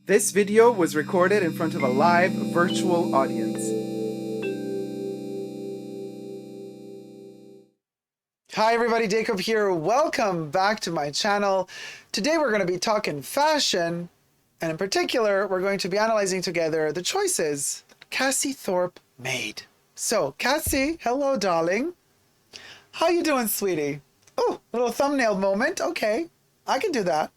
This video was recorded in front of a live virtual audience. Hi everybody, Dacob here. Welcome back to my channel. Today we're going to be talking fashion, and in particular, we're going to be analyzing together the choices Cassie Thorpe made. So, Cassie, hello darling. How you doing, sweetie? Oh, little thumbnail moment. Okay, I can do that.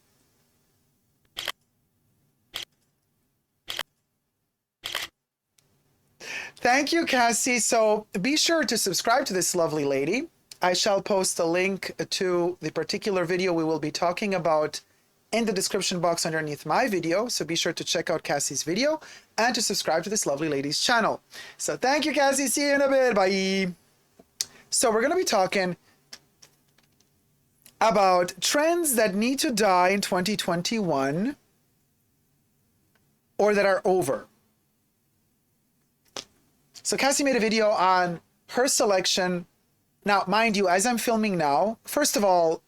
Thank you, Cassie. So be sure to subscribe to this lovely lady. I shall post a link to the particular video we will be talking about in the description box underneath my video. So be sure to check out Cassie's video and to subscribe to this lovely lady's channel. So thank you, Cassie. See you in a bit. Bye. So we're going to be talking about trends that need to die in 2021 or that are over. So Cassie made a video on her selection. Now, mind you, as I'm filming now, first of all,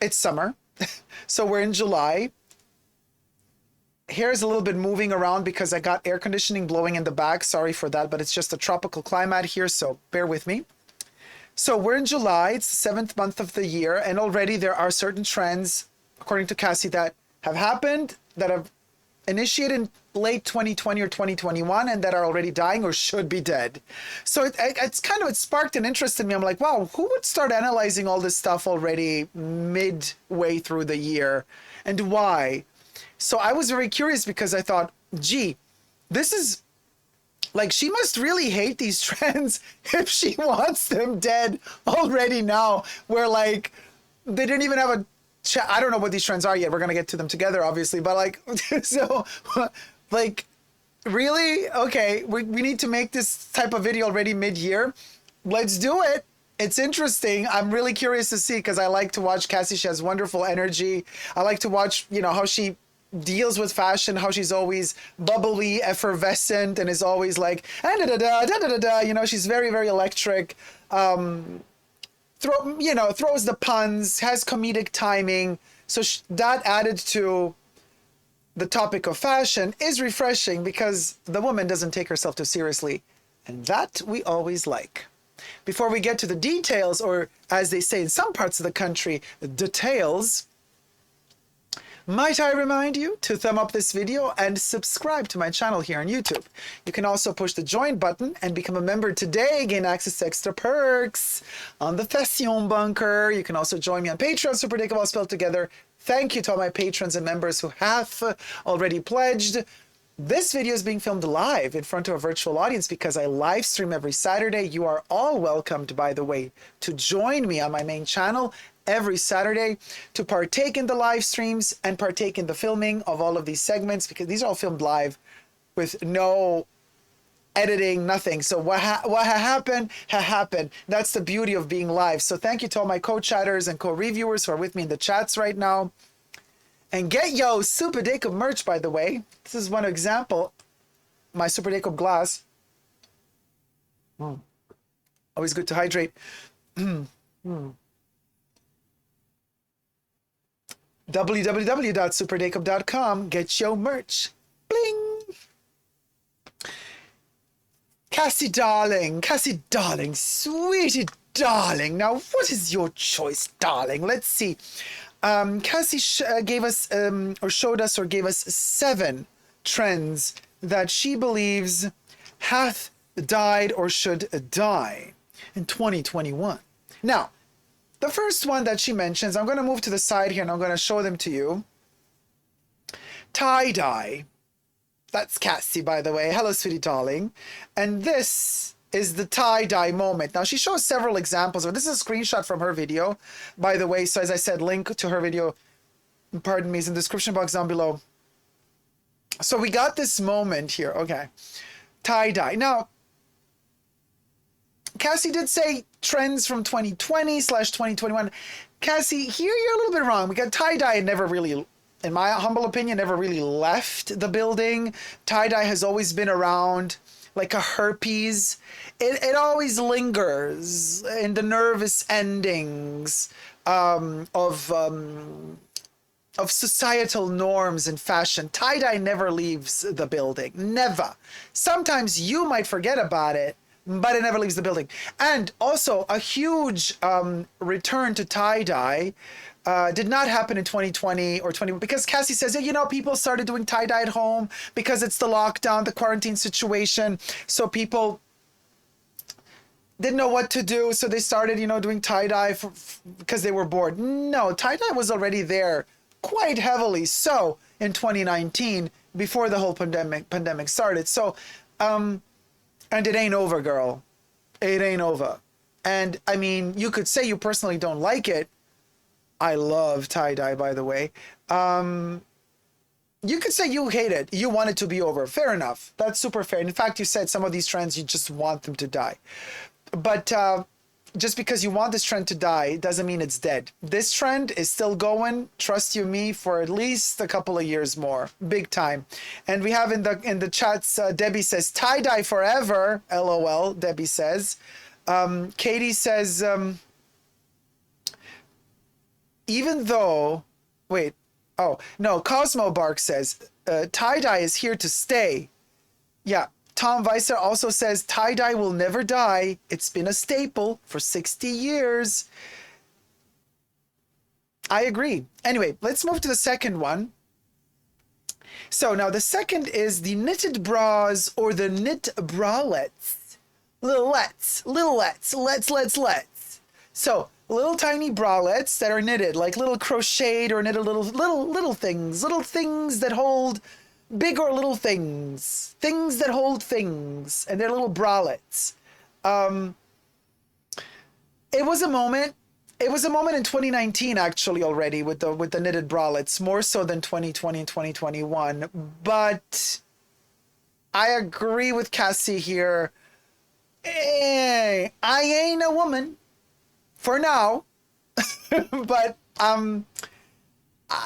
it's summer. So we're in July. Hair's a little bit moving around because I got air conditioning blowing in the back. Sorry for that, but it's just a tropical climate here, so bear with me. So we're in July. It's the 7th month of the year, and already there are certain trends, according to Cassie, that have happened, that have initiated in late 2020 or 2021 and that are already dying or should be dead. So it sparked an interest in me. I'm like, wow, who would start analyzing all this stuff already midway through the year, and why? So I was very curious because I thought, gee, this is like, she must really hate these trends if she wants them dead already now, where like they didn't even have a I don't know what these trends are yet. We're going to get to them together, obviously. But like, so like, really? Okay, we need to make this type of video already mid-year. Let's do it. It's interesting. I'm really curious to see because I like to watch Cassie. She has wonderful energy. I like to watch, you know, how she deals with fashion, how she's always bubbly, effervescent, and is always like, you know, she's very, very electric. Throws the puns, has comedic timing. So that added to the topic of fashion is refreshing because the woman doesn't take herself too seriously. And that we always like. Before we get to the details, or as they say in some parts of the country, details, might I remind you to thumb up this video and subscribe to my channel here on YouTube. You can also push the join button and become a member today, gain access to extra perks on the Fashion Bunker. You can also join me on Patreon, superdacob all spelled together. Thank you to all my patrons and members who have already pledged. This video is being filmed live in front of a virtual audience because I live stream every Saturday. You are all welcomed, by the way, to join me on my main channel every Saturday to partake in the live streams and partake in the filming of all of these segments, because these are all filmed live with no editing, nothing. So what happened. That's the beauty of being live. So thank you to all my co-chatters and co-reviewers who are with me in the chats right now. And get yo Super Dacob merch, by the way. This is one example. My Super Dacob glass. Always good to hydrate. www.superdacob.com. Get your merch. Bling. Cassie darling, sweetie darling. Now, what is your choice, darling? Let's see. Cassie gave us or gave us 7 trends that she believes hath died or should die in 2021. Now, the first one that she mentions, I'm going to move to the side here and I'm going to show them to you. Tie-dye. That's Cassie, by the way. Hello, sweetie darling. And this is the tie-dye moment. Now, she shows several examples, but this is a screenshot from her video, by the way. So as I said, link to her video, pardon me, is in the description box down below. So we got this moment here. Okay. Tie-dye. Now, Cassie did say trends from 2020/2021. Cassie, here you're a little bit wrong. We got tie-dye never really, in my humble opinion, never really left the building. Tie-dye has always been around like a herpes. It always lingers in the nervous endings of of societal norms and fashion. Tie-dye never leaves the building. Never. Sometimes you might forget about it, but it never leaves the building. And also a huge return to tie-dye did not happen in 2020 or 21 because Cassie says, you know, people started doing tie-dye at home because it's the lockdown, the quarantine situation. So people didn't know what to do. So they started, you know, doing tie-dye because they were bored. No, tie-dye was already there quite heavily. So in 2019, before the whole pandemic started. So, and it ain't over, girl. It ain't over. And I mean, you could say you personally don't like it. I love tie-dye, by the way. You could say you hate it. You want it to be over. Fair enough. That's super fair. In fact, you said some of these trends, you just want them to die. But just because you want this trend to die doesn't mean it's dead. This trend is still going, trust you me, for at least a couple of years more. Big time. And we have in the chats, Debbie says, tie-dye forever. LOL, Debbie says. Katie says, even though, wait, oh, no, Cosmo Bark says, tie-dye is here to stay. Yeah, Tom Weiser also says, tie-dye will never die. It's been a staple for 60 years. I agree. Anyway, let's move to the second one. So now the second is the knitted bras or the knit bralettes. Let's. So, little tiny bralettes that are knitted, like little crocheted or knitted little things that hold big or little things that hold things, and they're little bralettes. It was a moment in 2019 actually already with the knitted bralettes, more so than 2020 and 2021. But I agree with Cassie here. Hey, I ain't a woman. For now, but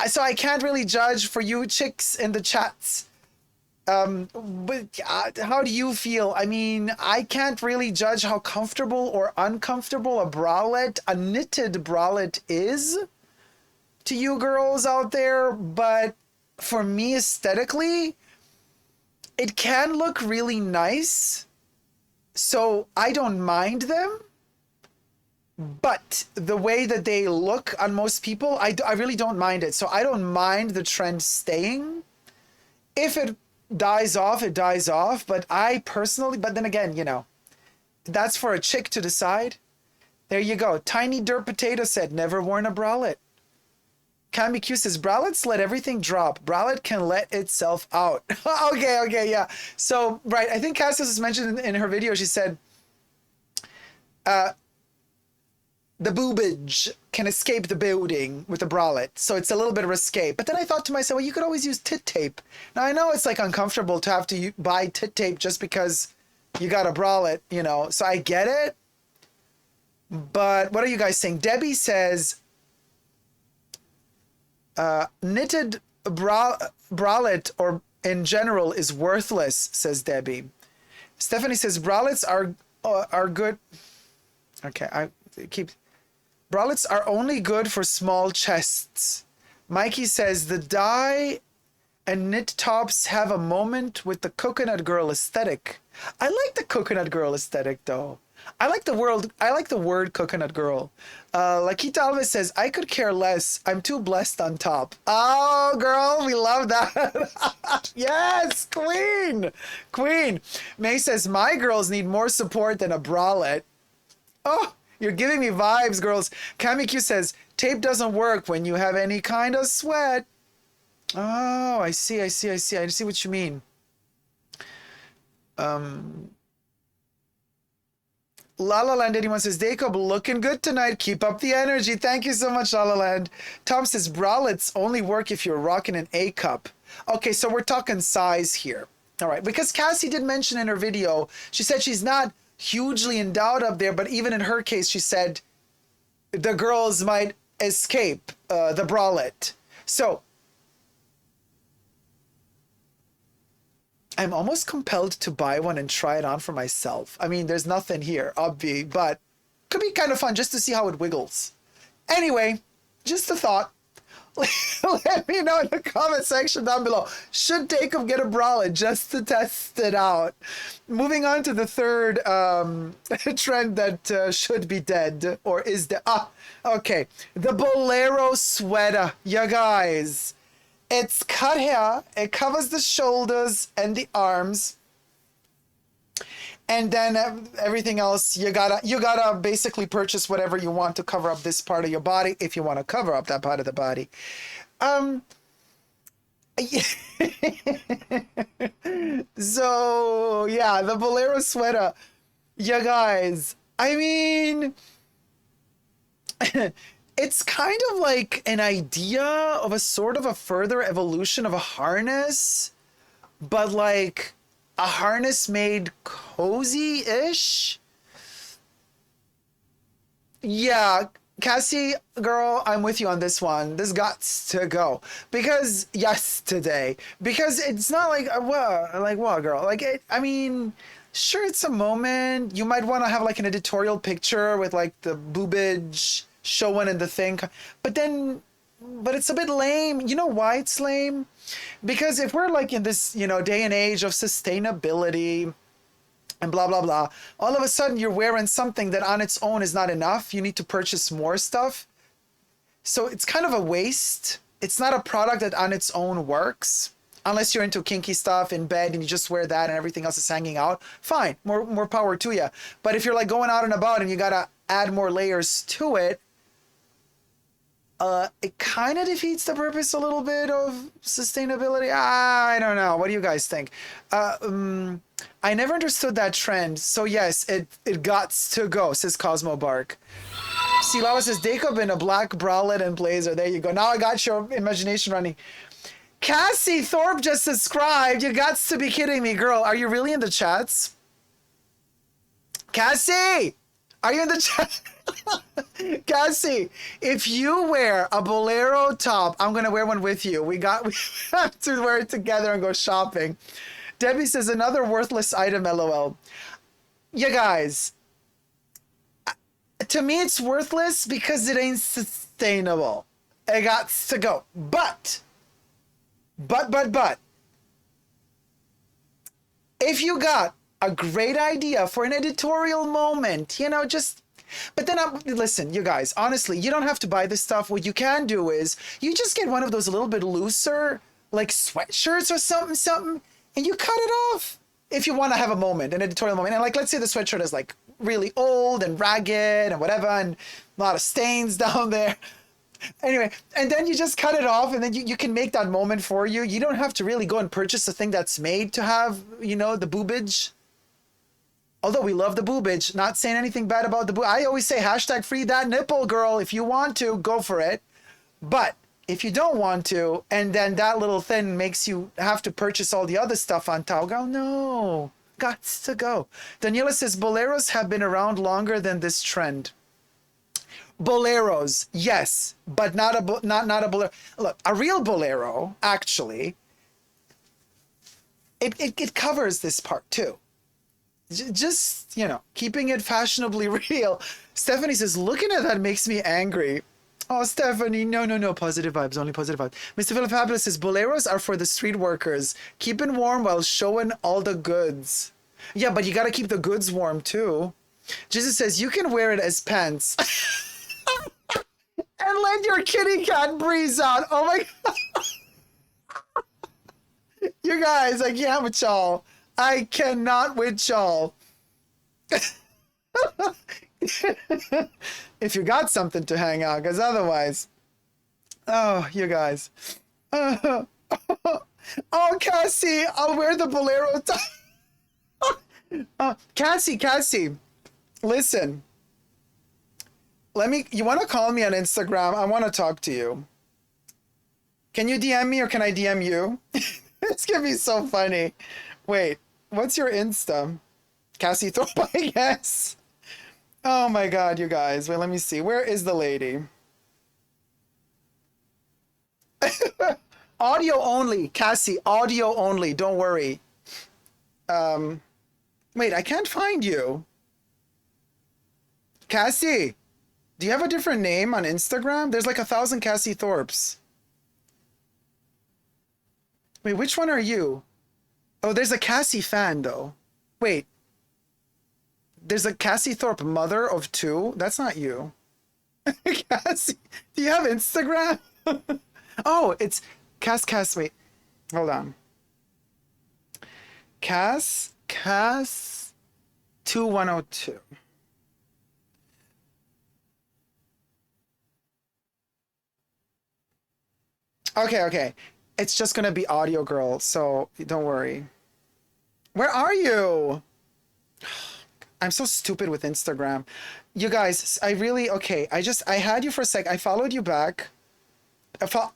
so I can't really judge for you chicks in the chats. But how do you feel? I mean, I can't really judge how comfortable or uncomfortable a knitted bralette is to you girls out there. But for me, aesthetically, it can look really nice. So I don't mind them. But the way that they look on most people, I really don't mind it. So I don't mind the trend staying. If it dies off, it dies off. But I personally, but then again, you know, that's for a chick to decide. There you go. Tiny Dirt Potato said, never worn a bralette. Cami Q says, bralettes let everything drop. Bralette can let itself out. Okay, yeah. So, right, I think Cassie was mentioned in her video, she said, the boobage can escape the building with the bralette. So it's a little bit of escape. But then I thought to myself, well, you could always use tit tape. Now I know it's like uncomfortable to have to buy tit tape just because you got a bralette, you know. So I get it. But what are you guys saying? Debbie says, knitted bralette or in general is worthless, says Debbie. Stephanie says, bralettes are good. Okay, I keep... Bralettes are only good for small chests. Mikey says the dye and knit tops have a moment with the coconut girl aesthetic. I like the coconut girl aesthetic though. I like the word coconut girl. Lakita Alves says, I could care less. I'm too blessed on top. Oh, girl, we love that. Yes, queen. May says, my girls need more support than a bralette. Oh, you're giving me vibes, girls. Cami Q says, tape doesn't work when you have any kind of sweat. Oh, I see. I see what you mean. La La Land 81 says, Dacob, looking good tonight. Keep up the energy. Thank you so much, La La Land. Tom says, bralettes only work if you're rocking an A cup. Okay, so we're talking size here. All right, because Cassie did mention in her video, she said she's not hugely in doubt up there, but even in her case, she said the girls might escape the bralette. So I'm almost compelled to buy one and try it on for myself. I mean, there's nothing here, obvi, but could be kind of fun just to see how it wiggles. Anyway, just a thought. Let me know in the comment section down below. Should Dacob get a bralette just to test it out? Moving on to the third trend that should be dead or is dead. Okay. The Bolero Sweater. You guys. It's cut here. It covers the shoulders and the arms. And then everything else, you gotta basically purchase whatever you want to cover up this part of your body if you want to cover up that part of the body. So yeah, the Bolero Sweater, you guys. I mean, it's kind of like an idea of a sort of a further evolution of a harness, but like a harness made cozy-ish. Yeah, Cassie, girl, I'm with you on this one. This got to go. Because, yes, today. Because it's not like, what, girl? Like, I mean, sure, it's a moment. You might want to have, like, an editorial picture with, like, the boobage showing and the thing. But it's a bit lame. You know why it's lame? Because if we're like in this, day and age of sustainability and blah, blah, blah, all of a sudden you're wearing something that on its own is not enough. You need to purchase more stuff. So it's kind of a waste. It's not a product that on its own works. Unless you're into kinky stuff in bed and you just wear that and everything else is hanging out. Fine, more power to you. But if you're like going out and about and you got to add more layers to it, it kind of defeats the purpose a little bit of sustainability. I don't know. What do you guys think? I never understood that trend. So yes, it gots to go, says Cosmo Bark. See, Lala says, Dacob in a black bralette and blazer. There you go. Now I got your imagination running. Cassie Thorpe just subscribed. You gots to be kidding me, girl. Are you really in the chats? Cassie! Are you in the chat? Cassie, if you wear a Bolero top, I'm going to wear one with you. We have to wear it together and go shopping. Debbie says, another worthless item, LOL. You guys, to me, it's worthless because it ain't sustainable. It got to go. But, if you got a great idea for an editorial moment, but then, listen, you guys, honestly, you don't have to buy this stuff. What you can do is you just get one of those a little bit looser, like sweatshirts or something, and you cut it off if you want to have a moment, an editorial moment. And like, let's say the sweatshirt is like really old and ragged and whatever, and a lot of stains down there. Anyway, and then you just cut it off and then you can make that moment for you. You don't have to really go and purchase a thing that's made to have, the boobage. Although we love the boobage, not saying anything bad about the boob. I always say hashtag free that nipple, girl. If you want to, go for it. But if you don't want to, and then that little thing makes you have to purchase all the other stuff on top, go, no, gots to go. Daniela says, Boleros have been around longer than this trend. Boleros, yes, but not a Bolero. Look, a real Bolero, actually, it covers this part too. Just, keeping it fashionably real. Stephanie says, looking at that makes me angry. Oh, Stephanie, no, positive vibes, only positive vibes. Mr. Philip Fabulous says, Boleros are for the street workers. Keeping warm while showing all the goods. Yeah, but you got to keep the goods warm too. Jesus says, you can wear it as pants. And let your kitty cat breeze out. Oh my God. You guys, I can't with y'all. I cannot with y'all. If you got something to hang out, because otherwise, oh, you guys. Oh, Cassie, I'll wear the Bolero top. Cassie, listen. You want to call me on Instagram? I want to talk to you. Can you DM me or can I DM you? It's going to be so funny. Wait, what's your Insta? Cassie Thorpe, I guess. Oh my God, you guys. Wait, let me see. Where is the lady? Audio only, Cassie. Audio only. Don't worry. Wait, I can't find you. Cassie, do you have a different name on Instagram? There's like 1,000 Cassie Thorpes. Wait, which one are you? Oh, there's a Cassie fan though. Wait. There's a Cassie Thorpe, mother of two. That's not you. Cassie, do you have Instagram? Oh, it's Cass. Wait, hold on. Cass 2102. Okay. It's just gonna be audio, girl. So don't worry. Where are you? I'm so stupid with Instagram. You guys, I had you for a sec. I followed you back.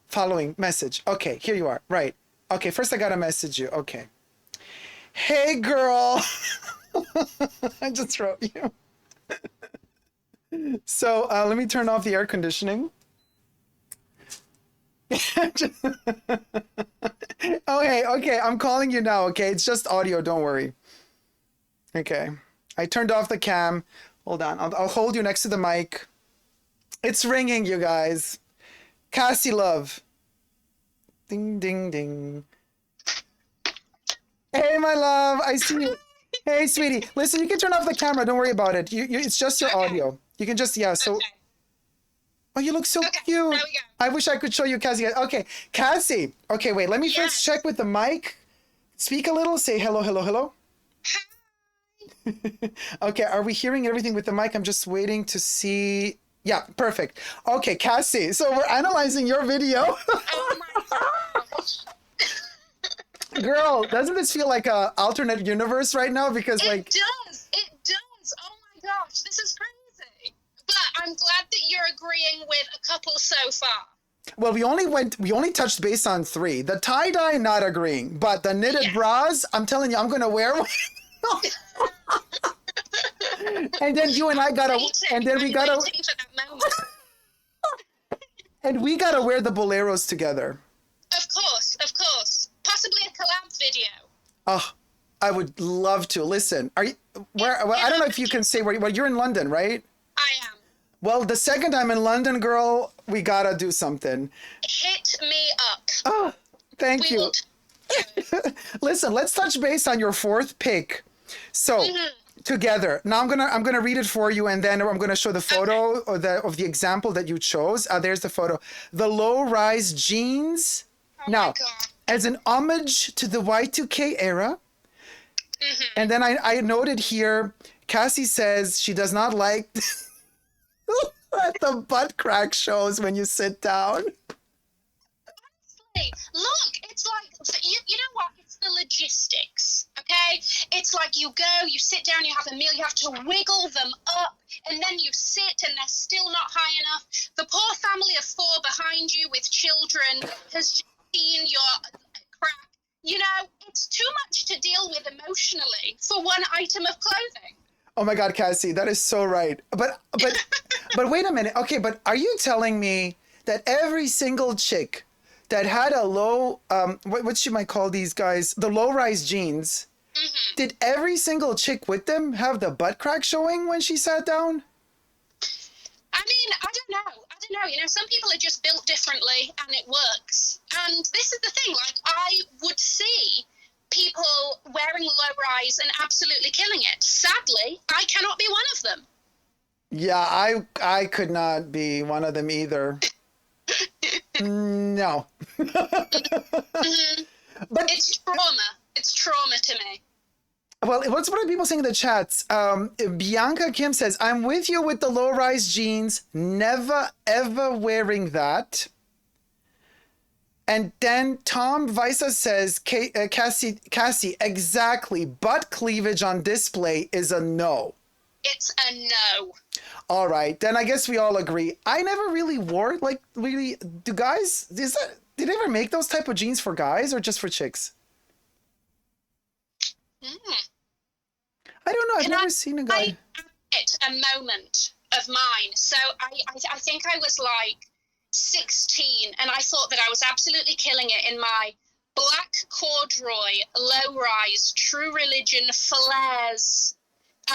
Following message. Okay, here you are. Right. Okay, first I gotta message you. Okay. Hey, girl. I just wrote you. So let me turn off the air conditioning. Oh, hey, okay, I'm calling you now, okay? It's just audio, don't worry. Okay. I turned off the cam. Hold on. I'll hold you next to the mic. It's ringing, you guys. Cassie love. Ding, ding, ding. Hey, my love. I see you. Hey, sweetie. Listen, you can turn off the camera. Don't worry about it. It's just your audio. You can just, yeah, so. Okay. Oh, you look so cute. There we go. I wish I could show you Cassie. Okay, Cassie. Okay, wait. Let me first check with the mic. Speak a little. Say hello, hello, hello. Okay, are we hearing everything with the mic? I'm just waiting to see. Yeah, perfect. Okay, Cassie. So we're analyzing your video. Oh my gosh. Girl, doesn't this feel like a alternate universe right now? Because It does. Oh my gosh, this is crazy. But I'm glad that you're agreeing with a couple so far. Well, we only touched base on 3. The tie-dye, not agreeing. But the knitted bras, I'm telling you, I'm gonna wear one. And then you and I gotta, and then we gotta, and we gotta wear the boleros together. Of course. Possibly a collab video. Oh, I would love to. Listen, are you, where, well, I don't know if you can say where, well, you're in London, right? I am. Well, the second I'm in London, girl, we gotta do something. Hit me up. Oh, thank you. Will Listen, let's touch base on your 4th pick. So, together. Now I'm gonna read it for you, and then I'm gonna show the photo of the example that you chose. There's the photo. The low-rise jeans. Oh Now, my God. as an homage to the Y2K era. And then I noted here, Cassie says she does not like that the butt crack shows when you sit down. Honestly, look, it's like, you know what? It's the logistics, okay? It's like you go, you sit down, you have a meal, you have to wiggle them up, and then you sit and they're still not high enough. The poor family of 4 behind you with children has just seen your crack. You know, it's too much to deal with emotionally for one item of clothing. Oh my God, Cassie, that is so right. But wait a minute. Okay, but are you telling me that every single chick that had a low, what she might call these guys, the low-rise jeans, did every single chick with them have the butt crack showing when she sat down? I mean, I don't know. You know, some people are just built differently and it works. And this is the thing, like, I would see people wearing low-rise and absolutely killing it. Sadly, I cannot be one of them. Yeah, I could not be one of them either. No. But it's trauma. It's trauma to me. Well, what are people saying in the chats? Bianca Kim says, I'm with you with the low-rise jeans. Never, ever wearing that. And then Tom Visa says, Cassie, exactly. Butt cleavage on display is a no. It's a no. All right. Then I guess we all agree. I never really wore, like, really, do guys, did they ever make those type of jeans for guys or just for chicks? I don't know. I've never seen a guy. I hit a moment of mine. So I think I was like 16 and I thought that I was absolutely killing it in my black corduroy, low-rise, True Religion flares.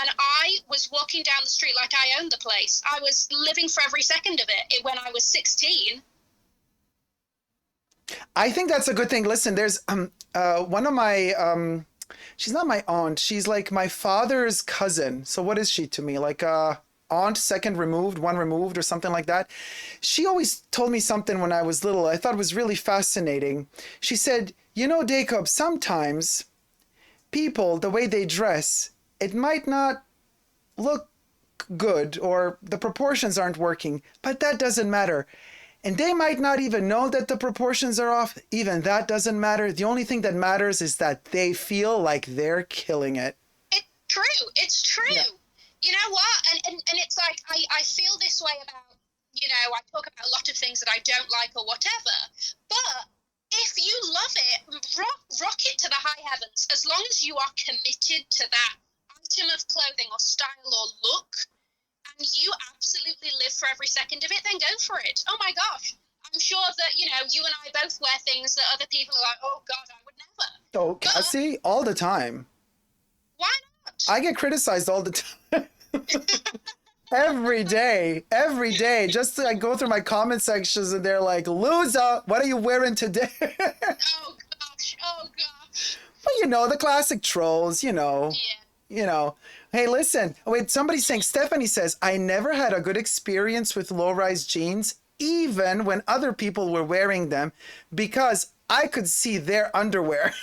And I was walking down the street like I owned the place. I was living for every second of it when I was 16. I think that's a good thing. Listen, there's one of my she's not my aunt. She's like my father's cousin. So what is she to me? Like aunt second removed, one removed or something like that. She always told me something when I was little. I thought it was really fascinating. She said, "You know, Dacob, sometimes people, the way they dress, it might not look good or the proportions aren't working, but that doesn't matter. And they might not even know that the proportions are off. Even that doesn't matter. The only thing that matters is that they feel like they're killing it." It's true. It's true. Yeah. You know what? And it's like I feel this way about, you know, I talk about a lot of things that I don't like or whatever. But if you love it, rock it to the high heavens. As long as you are committed to that item of clothing or style or look, and you absolutely live for every second of it, then go for it. Oh my gosh. I'm sure that, you know, you and I both wear things that other people are like, oh God, I would never. Oh, Cassie, all the time. Why not? I get criticized all the time. Every day. Just I go through my comment sections and they're like, "Loser, what are you wearing today?" Oh gosh. But you know, the classic trolls, Yeah. you know. Hey, listen. Wait, somebody's saying, Stephanie says, "I never had a good experience with low-rise jeans, even when other people were wearing them, because I could see their underwear."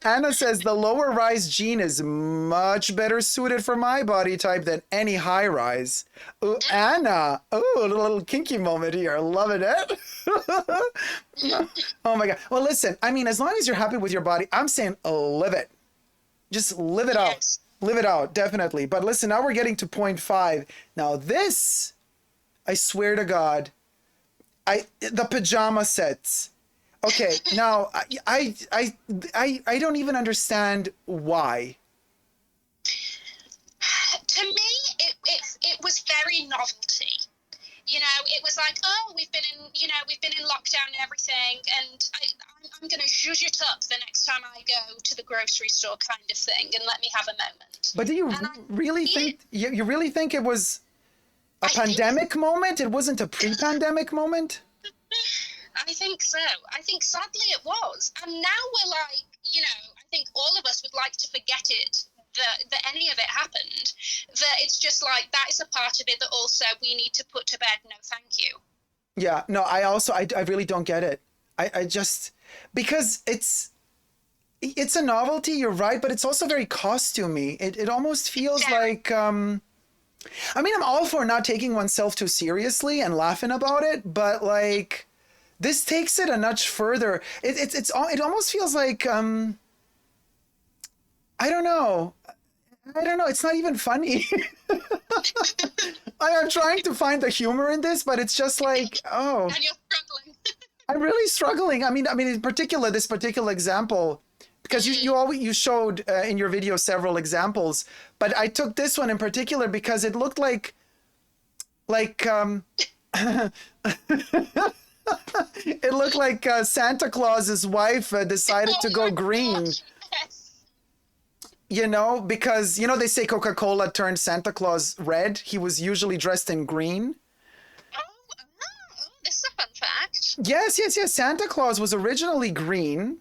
Anna says, "The lower rise jean is much better suited for my body type than any high rise." Ooh, Anna. Ooh, a little kinky moment here. Loving it. Oh my God. Well, listen, I mean, as long as you're happy with your body, I'm saying live it. Just live it out. Yes. Live it out, definitely. But listen, now we're getting to point 5. Now this, I swear to God, the pajama sets. Okay, now I don't even understand why. To me, it was very novelty. You know, it was like, oh, we've been in lockdown and everything, and I'm going to zhuzh it up the next time I go to the grocery store, kind of thing, and let me have a moment. But do you really think you really think it was a pandemic moment? It wasn't a pre-pandemic moment? I think so. I think sadly it was. And now we're like, you know, I think all of us would like to forget it, that any of it happened. That it's just like, that is a part of it that also we need to put to bed. No, thank you. Yeah, no, I really don't get it. I just, because it's a novelty, you're right, but it's also very costumey. It almost feels like, I mean, I'm all for not taking oneself too seriously and laughing about it, but like, this takes it a notch further. It almost feels like I don't know. It's not even funny. I'm trying to find the humor in this, but it's just like, oh. And you're struggling. I'm really struggling. I mean, in particular, this particular example, because you showed in your video several examples, but I took this one in particular because it looked like it looked like Santa Claus's wife decided to go green. Gosh, yes. You know, because, you know, they say Coca-Cola turned Santa Claus red. He was usually dressed in green. Oh, this is a fun fact. Yes. Santa Claus was originally green,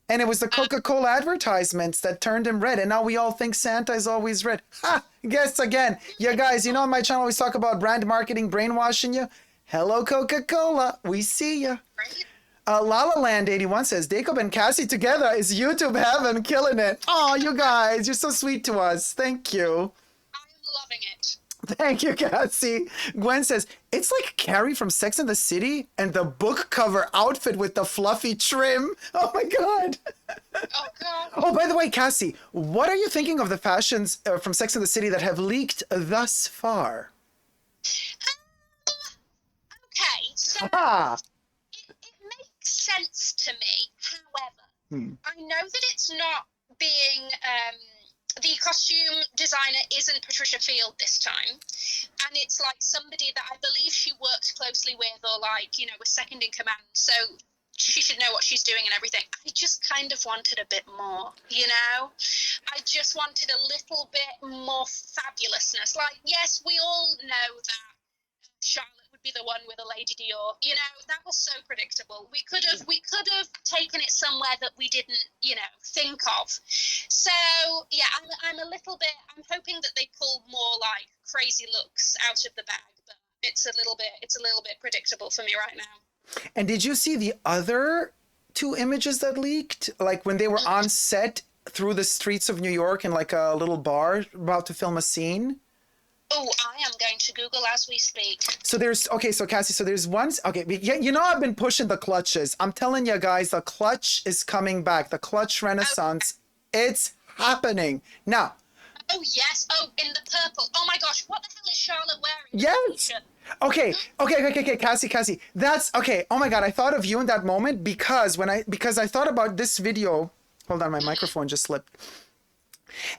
and it was the Coca-Cola advertisements that turned him red. And now we all think Santa is always red. Ha! Guess again. You guys, you know on my channel, I always talk about brand marketing, brainwashing you. Hello, Coca-Cola. We see you. Right? La La Land 81 says, Dacob and Cassie together is YouTube heaven, killing it. Oh, you guys, you're so sweet to us. Thank you. I'm loving it. Thank you, Cassie. Gwen says, it's like Carrie from Sex and the City and the book cover outfit with the fluffy trim. Oh my God. Oh, God. Oh, by the way, Cassie, what are you thinking of the fashions from Sex and the City that have leaked thus far? Okay, so Ah. it makes sense to me. However, I know that it's not being the costume designer isn't Patricia Field this time, and it's like somebody that I believe she works closely with, or like, you know, was second in command, so she should know what she's doing and everything. I just kind of wanted a bit more, you know? I just wanted a little bit more fabulousness. Like, yes, we all know that Charlotte would be the one with a Lady Dior. You know, that was so predictable. We could have taken it somewhere that we didn't, you know, think of. So yeah, I'm a little bit. I'm hoping that they pull more like crazy looks out of the bag, but it's a little bit predictable for me right now. And did you see the other two images that leaked? Like when they were on set through the streets of New York in like a little bar about to film a scene? Oh, I am going to Google as we speak. So Cassie, so there's one, you know, I've been pushing the clutches. I'm telling you guys, the clutch is coming back. The clutch renaissance, it's happening. Now. Oh, yes. Oh, in the purple. Oh my gosh, what the hell is Charlotte wearing? Yes. Okay, Cassie. That's, okay, oh my God, I thought of you in that moment because I thought about this video. Hold on, my microphone just slipped.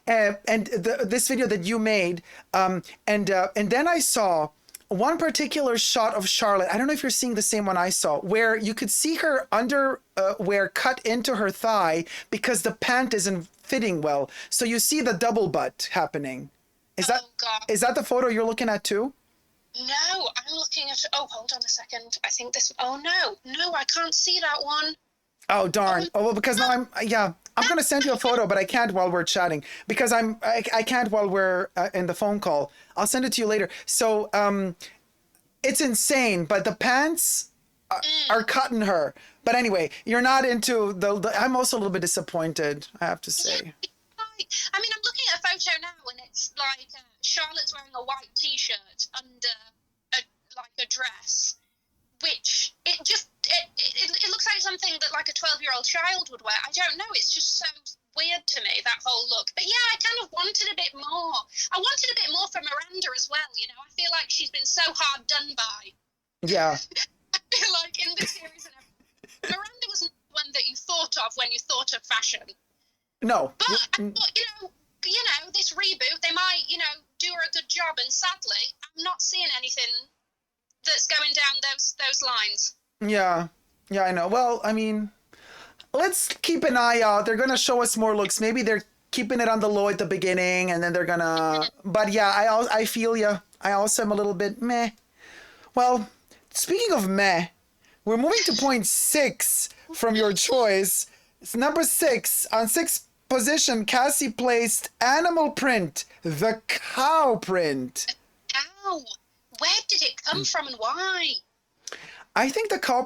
This video that you made, and then I saw one particular shot of Charlotte. I don't know if you're seeing the same one I saw, where you could see her underwear cut into her thigh because the pant isn't fitting well. So you see the double butt happening. Is that the photo you're looking at too? No, I'm looking at. Oh, hold on a second. I think this. Oh no, I can't see that one. Oh darn! Oh well, because now I'm gonna send you a photo, but I can't while we're chatting because I can't while we're in the phone call. I'll send it to you later. So it's insane, but the pants are cutting her. But anyway, you're not into the. I'm also a little bit disappointed, I have to say. Yeah, I mean, I'm looking at a photo now, and it's like Charlotte's wearing a white T-shirt under a dress, which it looks like something that like a 12-year-old child would wear. I don't know. It's just so weird to me, that whole look. But yeah, I kind of wanted a bit more. I wanted a bit more from Miranda as well. You know, I feel like she's been so hard done by. Yeah. I feel like in the series and everything, Miranda wasn't the one that you thought of when you thought of fashion. No. But I thought, you know, this reboot, they might, you know, do her a good job. And sadly, I'm not seeing anything that's going down those lines. Yeah, I know. Well, I mean, let's keep an eye out. They're gonna show us more looks. Maybe they're keeping it on the low at the beginning, and then they're gonna. But yeah, I feel you. I also am a little bit meh. Well, speaking of meh, we're moving to point 6 from your choice. It's number 6 on 6th position. Cassie placed animal print, the cow print. Ow! Where did it come from and why? I think the cow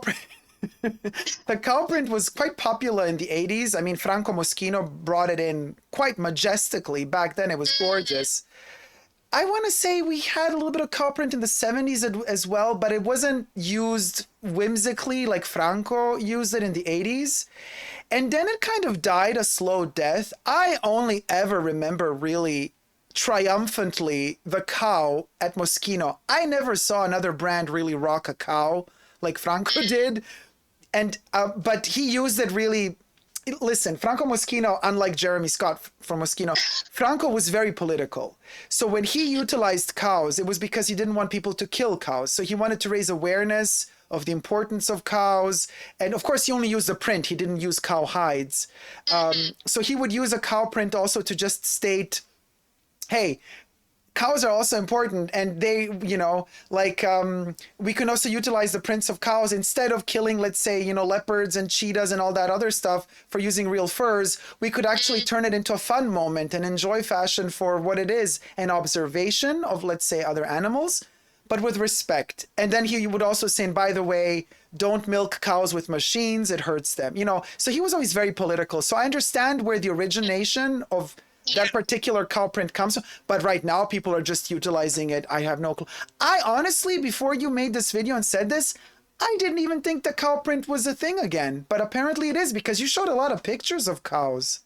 print was quite popular in the 80s. I mean, Franco Moschino brought it in quite majestically. Back then, it was gorgeous. I want to say we had a little bit of cow print in the 70s as well, but it wasn't used whimsically like Franco used it in the 80s. And then it kind of died a slow death. I only ever remember really triumphantly the cow at Moschino. I never saw another brand really rock a cow like Franco did. And but he used it really. Listen, Franco Moschino, unlike Jeremy Scott from Moschino, Franco was very political. So when he utilized cows, it was because he didn't want people to kill cows. So he wanted to raise awareness of the importance of cows. And of course, he only used the print. He didn't use cow hides. So he would use a cow print also to just state, hey, cows are also important, and they, you know, like we can also utilize the prints of cows instead of killing, let's say, you know, leopards and cheetahs and all that other stuff for using real furs. We could actually turn it into a fun moment and enjoy fashion for what it is, an observation of, let's say, other animals, but with respect. And then he would also say, and by the way, don't milk cows with machines, it hurts them, you know. So he was always very political. So I understand where the origination of that particular cow print comes from, but right now people are just utilizing it. I have no clue. I honestly, before you made this video and said this, I didn't even think the cow print was a thing again, but apparently it is because you showed a lot of pictures of cows.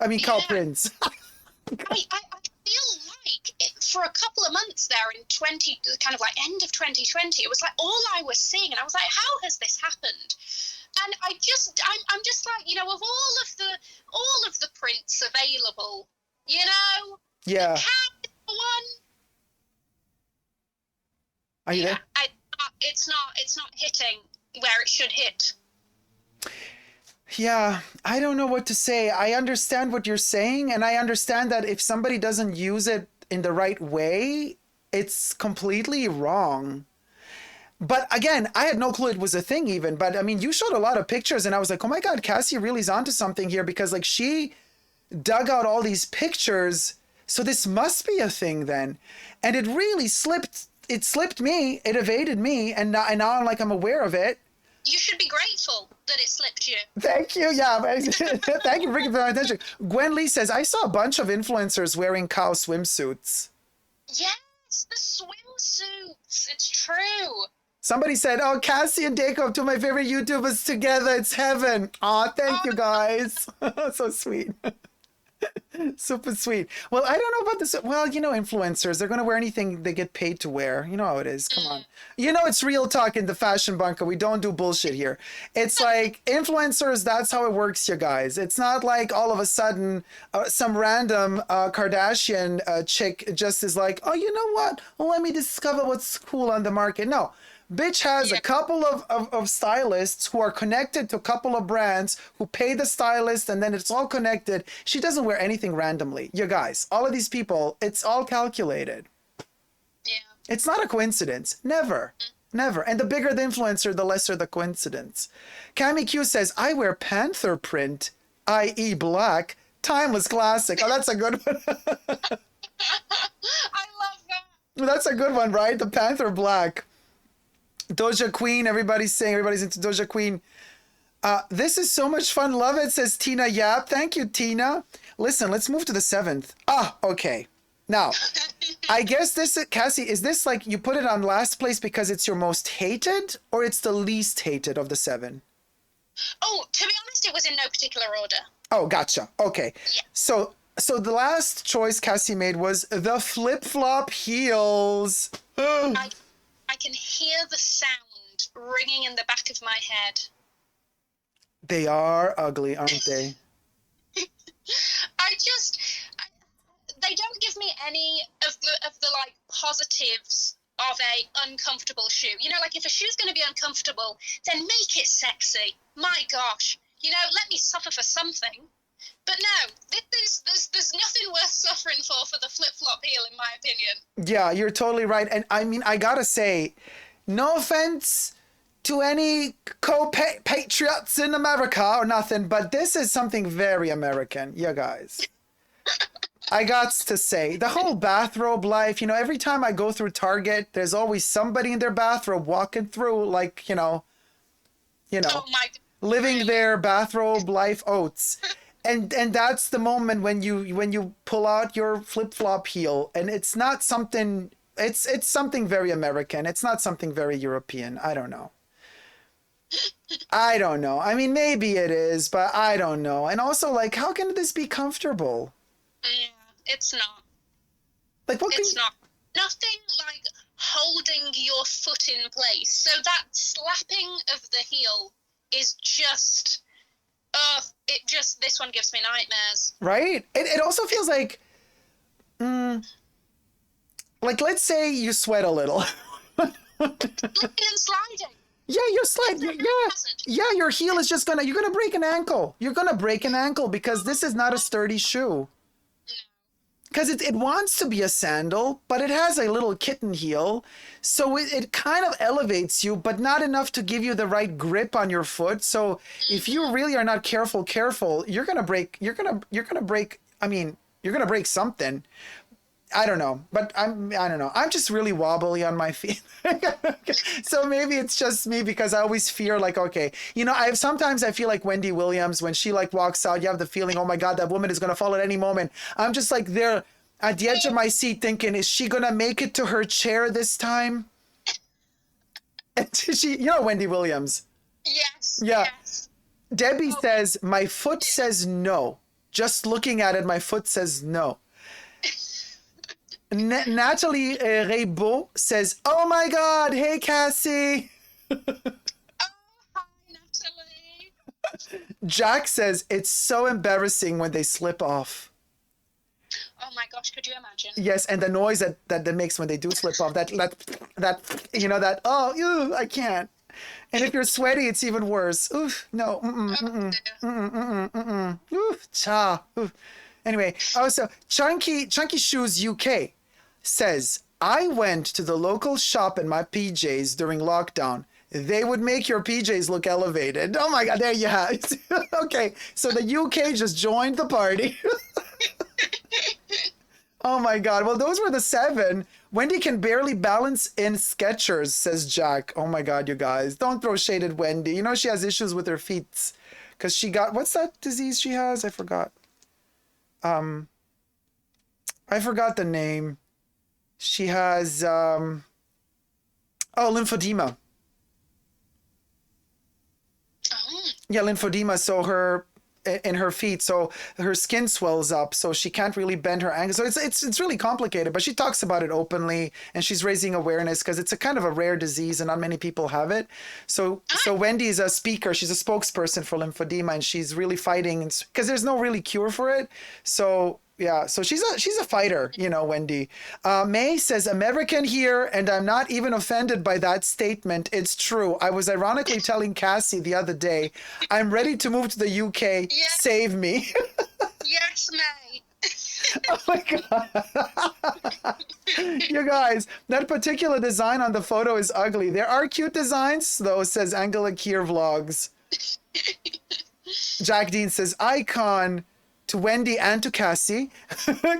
I mean, cow prints. I feel like for a couple of months there in kind of like end of 2020, it was like all I was seeing, and I was like, how has this happened? And I'm just like, you know, of all of the prints available, you know, yeah, the cow is the one. Are you there? It's not hitting where it should hit. Yeah, I don't know what to say. I understand what you're saying, and I understand that if somebody doesn't use it in the right way, it's completely wrong. But again, I had no clue it was a thing even. But I mean, you showed a lot of pictures and I was like, oh my God, Cassie really is onto something here because like she dug out all these pictures. So this must be a thing then. And it really slipped. It slipped me. It evaded me. And now I'm like, I'm aware of it. You should be grateful that it slipped you. Thank you. Yeah. Thank you for bringing my attention. Gwen Lee says, I saw a bunch of influencers wearing cow swimsuits. Yes, the swimsuits. It's true. Somebody said, oh, Cassie and Dacob, two of my favorite YouTubers together. It's heaven. Aw, thank you guys. So sweet. Super sweet. Well, I don't know about this. Well, you know, influencers, they're going to wear anything they get paid to wear. You know how it is. Come on. You know, it's real talk in the fashion bunker. We don't do bullshit here. It's like influencers, that's how it works, you guys. It's not like all of a sudden some random Kardashian chick just is like, oh, you know what? Well, let me discover what's cool on the market. No. Bitch has a couple of stylists who are connected to a couple of brands who pay the stylist and then it's all connected. She doesn't wear anything randomly. You guys, all of these people, it's all calculated. Yeah. It's not a coincidence. Never. Never. And the bigger the influencer, the lesser the coincidence. Cami Q says, I wear panther print, i.e. black, timeless classic. Oh, that's a good one. I love that. That's a good one, right? The panther black. Doja Queen, everybody's into Doja Queen. This is so much fun. Love it, says Tina Yap. Thank you, Tina. Listen, let's move to the 7th. Okay. Now, I guess this, Cassie, is this like you put it on last place because it's your most hated or it's the least hated of the 7? Oh, to be honest, it was in no particular order. Oh, gotcha. Okay. Yeah. So the last choice Cassie made was the Flipflop Heels. I can hear the sound ringing in the back of my head. They are ugly, aren't they? They don't give me any of the like positives of a uncomfortable shoe. You know, like if a shoe's going to be uncomfortable, then make it sexy. My gosh, you know, let me suffer for something. But no, there's nothing worth suffering for the flip-flop heel, in my opinion. Yeah, you're totally right. And I mean, I gotta say, no offense to any co-patriots in America or nothing, but this is something very American, you guys. I got to say, the whole bathrobe life, you know, every time I go through Target, there's always somebody in their bathrobe walking through, like, you know, Oh my God. living their bathrobe life oats. And that's the moment when you pull out your flip-flop heel, and it's not something, it's something very American. It's not something very European. I don't know. I mean, maybe it is, but I don't know. And also, like, how can this be comfortable? Yeah, it's not. Like, what? It's not. Nothing like holding your foot in place. So that slapping of the heel is just. This one gives me nightmares. Right? It also feels like, let's say you sweat a little. Slipping and sliding. Yeah, you're sliding. Yeah, your heel is just you're gonna break an ankle. You're gonna break an ankle because this is not a sturdy shoe. Because it wants to be a sandal, but it has a little kitten heel. So it kind of elevates you, but not enough to give you the right grip on your foot. So if you really are not careful, you're going to break, I mean, you're going to break something. I don't know, but I don't know. I'm just really wobbly on my feet. So maybe it's just me because I always fear like, okay, you know, sometimes I feel like Wendy Williams when she like walks out, you have the feeling, oh my God, that woman is going to fall at any moment. I'm just like there at the edge of my seat thinking, is she going to make it to her chair this time? And you know, Wendy Williams. Yes. Yeah. Yes. Debbie says, my foot says no. Just looking at it, my foot says no. Natalie Raybeau says, oh my God, hey Cassie. Oh, hi, Natalie. Jack says, it's so embarrassing when they slip off. Oh my gosh, could you imagine? Yes, and the noise that makes when they do slip off, that you know, that, oh, ew, I can't. And if you're sweaty, it's even worse. Oof, no, oof, cha. Oof. Anyway, also, Chunky Shoes UK says, I went to the local shop in my PJs during lockdown. They would make your PJs look elevated. Oh my God, there you have it. Okay, so the UK just joined the party. Oh my God. Well, those were the 7. Wendy can barely balance in Skechers, says Jack. Oh my God, you guys. Don't throw shade at Wendy. You know she has issues with her feet. Because she got, what's that disease she has? I forgot. I forgot the name. She has, lymphedema. Oh. Yeah, lymphedema. So in her feet, so her skin swells up, so she can't really bend her ankles. So it's really complicated, but she talks about it openly, and she's raising awareness because it's a kind of a rare disease and not many people have it. So Wendy is a speaker. She's a spokesperson for lymphedema, and she's really fighting because there's no really cure for it. So yeah, so she's a fighter, you know, Wendy. May says, American here, and I'm not even offended by that statement. It's true. I was ironically telling Cassie the other day, I'm ready to move to the UK. Yeah. Save me. Yes, May. Oh my God. You guys, that particular design on the photo is ugly. There are cute designs, though, says Angela Kier Vlogs. Jack Dean says, icon to Wendy and to Cassie.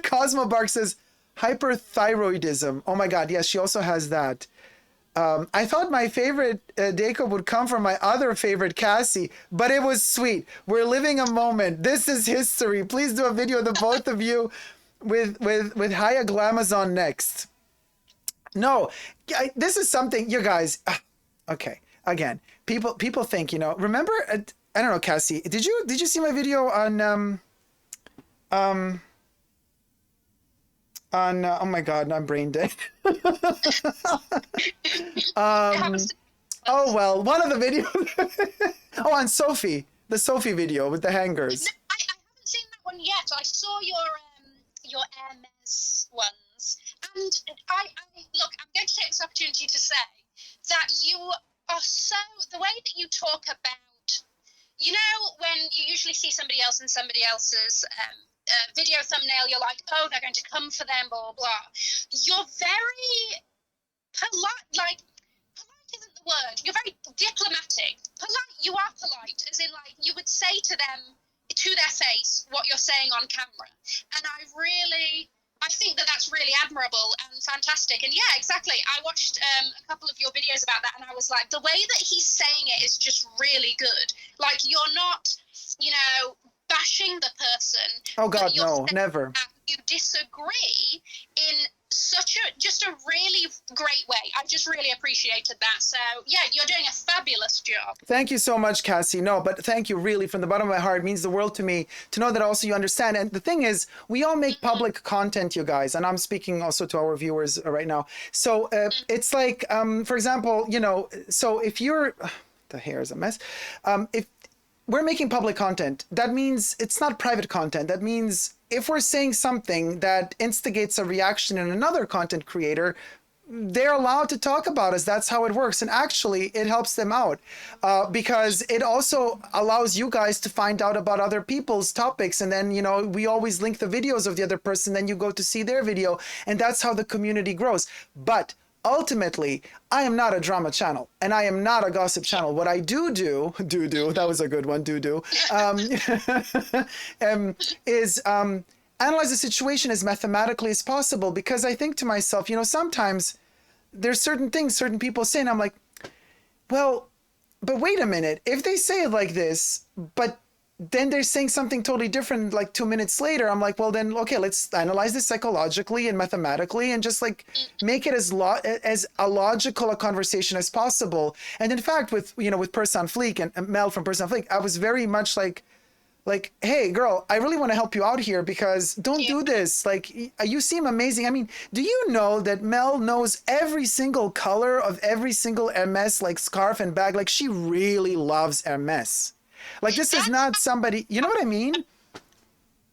Cosmo Bark says, hyperthyroidism. Oh my God, yes, she also has that. I thought my favorite Dacob would come from my other favorite, Cassie, but it was sweet. We're living a moment. This is history. Please do a video of the both of you with Haya Glamazon next. No, this is something, you guys, okay, again, people think, you know, remember, I don't know, Cassie, did you see my video on oh my God, I'm brain dead. Oh well, one of the videos. Oh, on Sophie, the Sophie video with the hangers. No, I haven't seen that one yet. I saw your Hermes ones, and I look. I'm going to take this opportunity to say that you are the way that you talk about. You know, when you usually see somebody else in somebody else's video thumbnail, you're like, oh, they're going to come for them, blah, blah. You're very polite, like, polite isn't the word. You're very diplomatic. Polite, you are polite, as in, like, you would say to them, to their face, what you're saying on camera. And I think that that's really admirable and fantastic. And yeah, exactly. I watched a couple of your videos about that, and I was like, the way that he's saying it is just really good. Like, you're not, you know, bashing the person. Oh God, no, never. You disagree in just a really great way. I just really appreciated that. So yeah, you're doing a fabulous job. Thank you so much, Cassie. No, but thank you really from the bottom of my heart. It means the world to me to know that also you understand. And the thing is, we all make public content, you guys, and I'm speaking also to our viewers right now. So it's like, for example, you know, so if you're, the hair is a mess. If we're making public content, that means it's not private content. That means if we're saying something that instigates a reaction in another content creator, they're allowed to talk about us. That's how it works. And actually, it helps them out because it also allows you guys to find out about other people's topics. And then, you know, we always link the videos of the other person. Then you go to see their video. And that's how the community grows. But ultimately, I am not a drama channel and I am not a gossip channel. What I do, that was a good one, is analyze the situation as mathematically as possible, because I think to myself, you know, sometimes there's certain things certain people say and I'm like, well, but wait a minute, if they say it like this, but then they're saying something totally different like 2 minutes later, I'm like, well then, okay, let's analyze this psychologically and mathematically and just like make it as a logical a conversation as possible. And in fact, with, you know, with Purse On Fleek and Mel from Purse On Fleek, I was very much like, hey girl, I really want to help you out here because don't do this. Like, you seem amazing. I mean, do you know that Mel knows every single color of every single Hermès like scarf and bag? Like, she really loves Hermès. Like, this is not somebody, you know what I mean?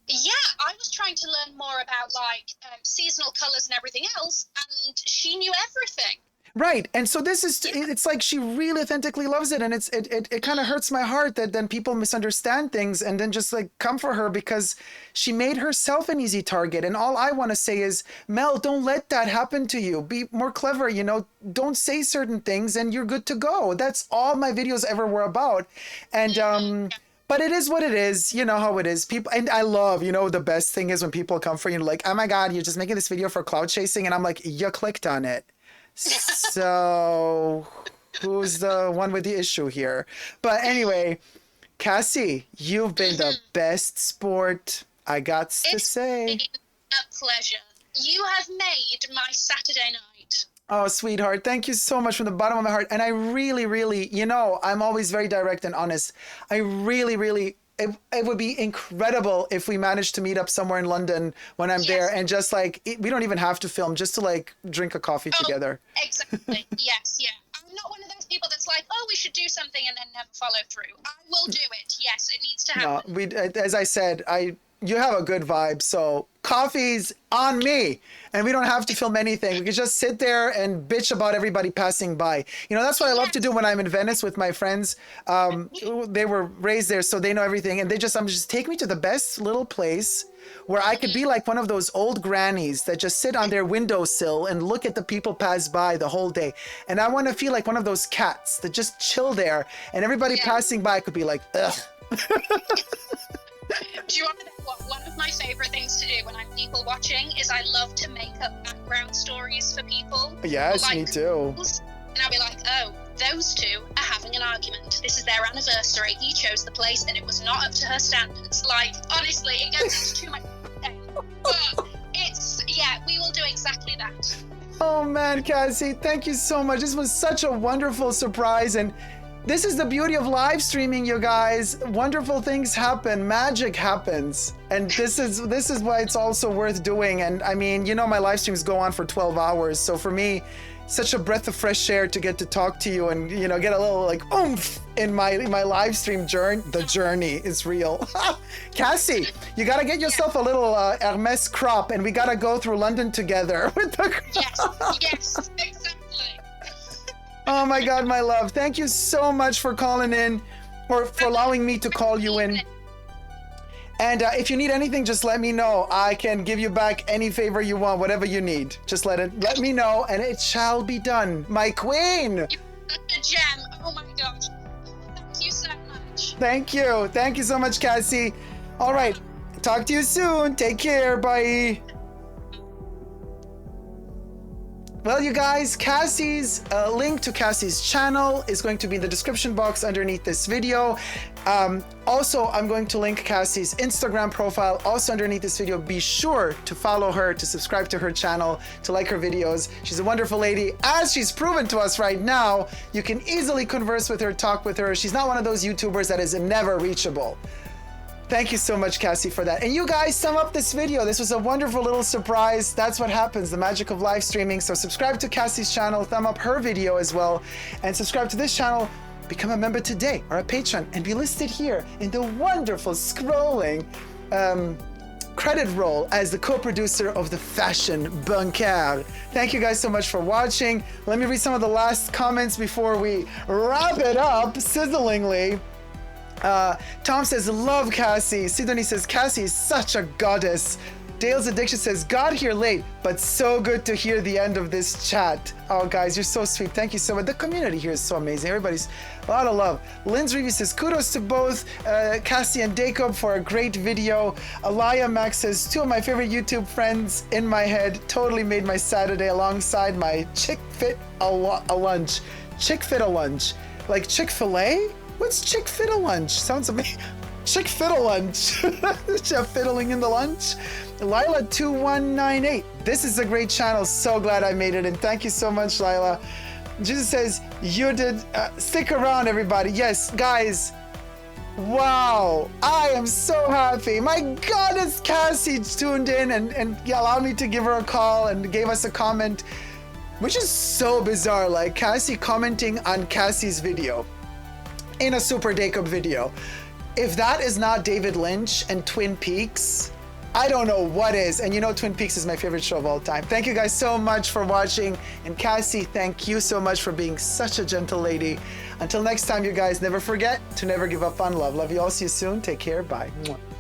Yeah, I was trying to learn more about like seasonal colors and everything else, and she knew everything. Right. And so this is, it's like she really authentically loves it. And it kind of hurts my heart that then people misunderstand things and then just like come for her because she made herself an easy target. And all I want to say is, Mel, don't let that happen to you. Be more clever, you know, don't say certain things and you're good to go. That's all my videos ever were about. And, but it is what it is. You know how it is. People, and I love, you know, the best thing is when people come for you and like, oh my God, you're just making this video for cloud chasing. And I'm like, you clicked on it. So who's the one with the issue here? But anyway, Cassie, you've been the best sport, I got to say. It's been a pleasure. You have made my Saturday night. Oh, sweetheart, thank you so much from the bottom of my heart. And I really, really, you know, I'm always very direct and honest. I really, really, it would be incredible if we managed to meet up somewhere in London when I'm there and just like, we don't even have to film, just to like drink a coffee together. Exactly. Yes, yeah. I'm not one of those people that's like, oh, we should do something and then never follow through. I will do it. Yes, it needs to happen. No, as I said, you have a good vibe, so coffee's on me. And we don't have to film anything. We could just sit there and bitch about everybody passing by. You know, that's what I love to do when I'm in Venice with my friends. They were raised there, so they know everything. And just take me to the best little place where I could be like one of those old grannies that just sit on their windowsill and look at the people pass by the whole day. And I want to feel like one of those cats that just chill there. And everybody passing by could be like, ugh. Do you want to know what one of my favorite things to do when I'm people watching is I love to make up background stories for people. Yes, like, me too. And I'll be like, oh, those two are having an argument. This is their anniversary. He chose the place and it was not up to her standards. Like, honestly, it gets into too much. But we will do exactly that. Oh man, Cassie, thank you so much. This was such a wonderful surprise. And this is the beauty of live streaming, you guys. Wonderful things happen, magic happens. And this is why it's also worth doing. And I mean, you know, my live streams go on for 12 hours. So for me, such a breath of fresh air to get to talk to you and, you know, get a little like oomph in my live stream journey. The journey is real. Cassie, you got to get yourself a little Hermès crop and we got to go through London together with the Yes, exactly. Oh my God, my love. Thank you so much for calling in or for allowing me to call you in. And if you need anything, just let me know. I can give you back any favor you want, whatever you need. Just let me know and it shall be done. My queen. You're a gem. Oh my gosh. Thank you so much. Thank you. Thank you so much, Cassie. All right. Talk to you soon. Take care. Bye. Well, you guys, Cassie's link to Cassie's channel is going to be in the description box underneath this video. Also, I'm going to link Cassie's Instagram profile also underneath this video. Be sure to follow her, to subscribe to her channel, to like her videos. She's a wonderful lady. As she's proven to us right now, you can easily converse with her, talk with her. She's not one of those YouTubers that is never reachable. Thank you so much, Cassie, for that. And you guys, sum up this video. This was a wonderful little surprise. That's what happens, the magic of live streaming. So subscribe to Cassie's channel, thumb up her video as well, and subscribe to this channel. Become a member today or a patron and be listed here in the wonderful scrolling credit roll as the co-producer of the Fashion Bunker. Thank you guys so much for watching. Let me read some of the last comments before we wrap it up sizzlingly. Tom says, love Cassie. Sidonie says, Cassie is such a goddess. Dale's Addiction says, got here late, but so good to hear the end of this chat. Oh, guys, you're so sweet. Thank you so much. The community here is so amazing. Everybody's a lot of love. Lynn's review says, kudos to both Cassie and Dacob for a great video. Alaya Max says, two of my favorite YouTube friends in my head. Totally made my Saturday alongside my Chick-Fit-A-Lunch. Chick-Fit-A-Lunch. Like Chick-fil-A? What's Chick-Fit-A-Lunch? Sounds amazing. Chick-Fit-A-Lunch. Chef fiddling in the lunch. Lila2198. This is a great channel. So glad I made it. And thank you so much, Lila. Jesus says, you did. Stick around, everybody. Yes, guys. Wow. I am so happy. My goddess, Cassie tuned in and allowed me to give her a call and gave us a comment, which is so bizarre. Like Cassie commenting on Cassie's video in a Super Dacob video. If that is not David Lynch and Twin Peaks, I don't know what is. And you know Twin Peaks is my favorite show of all time. Thank you guys so much for watching. And Cassie, thank you so much for being such a gentle lady. Until next time, you guys, never forget to never give up on love. Love you all. See you soon. Take care. Bye. Mwah.